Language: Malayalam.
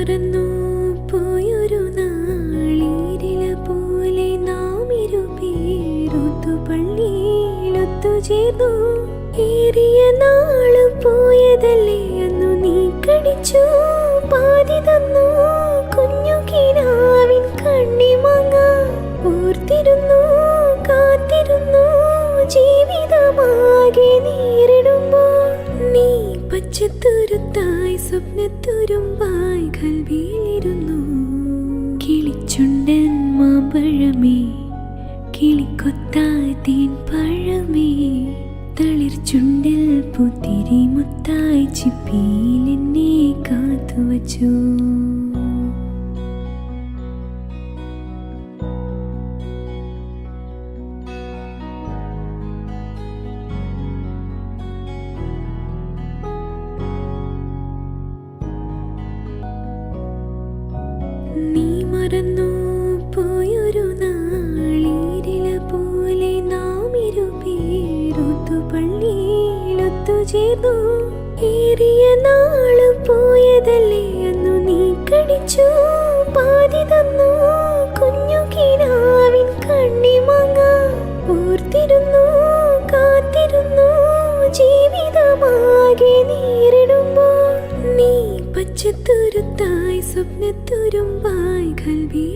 മറന്നു പോയൊരു നാളീരില പോലെ നാം ഇരുപേരൊത്തു പള്ളിയിലൊത്തുചേർന്നു. ഏറിയ നാള് പോയതല്ലേ അന്നു നീ കടിച്ചു പാതി തന്നു കുഞ്ഞു കിനാവിൻ കണ്ണിമങ്ങ. ഓർത്തിരുന്നു കാത്തിരുന്നു ജീവിതമാകെ നേരിടുമ്പോൾ നീ പച്ചത്തുരുത്തായി സ്വപ്നത്തുരുമ്പായി കൽവിയിലിരുന്നു. കിളിച്ചുണ്ടൻ മാമ്പഴമേ കിളിക്കൊത്തായി തേൻ പഴമേ തളിർച്ചുണ്ടിൽ പുത്തിരി മുത്തായി ചിപ്പിയിൽ എന്നെ കാത്തുവച്ചു. നീ മറന്നു പോയൊരു നാളീരില പോലെ നാം ഇരുപേരൊത്തു പള്ളിയിലൊത്തുചേർന്നു. ഏറിയ നാള് പോയതല്ലേ അന്നു നീ കടിച്ചു പാതി തന്നു കുഞ്ഞു കിനാവിൻ കണ്ണിമങ്ങ. ഓർത്തിരുന്നു കാത്തിരുന്നു ജീവിതമാകെ നേരിടുമ്പോൾ നീ പച്ചത്തുരുത്തായി സ്വപ്നത്തുരുമ്പായി കൽവി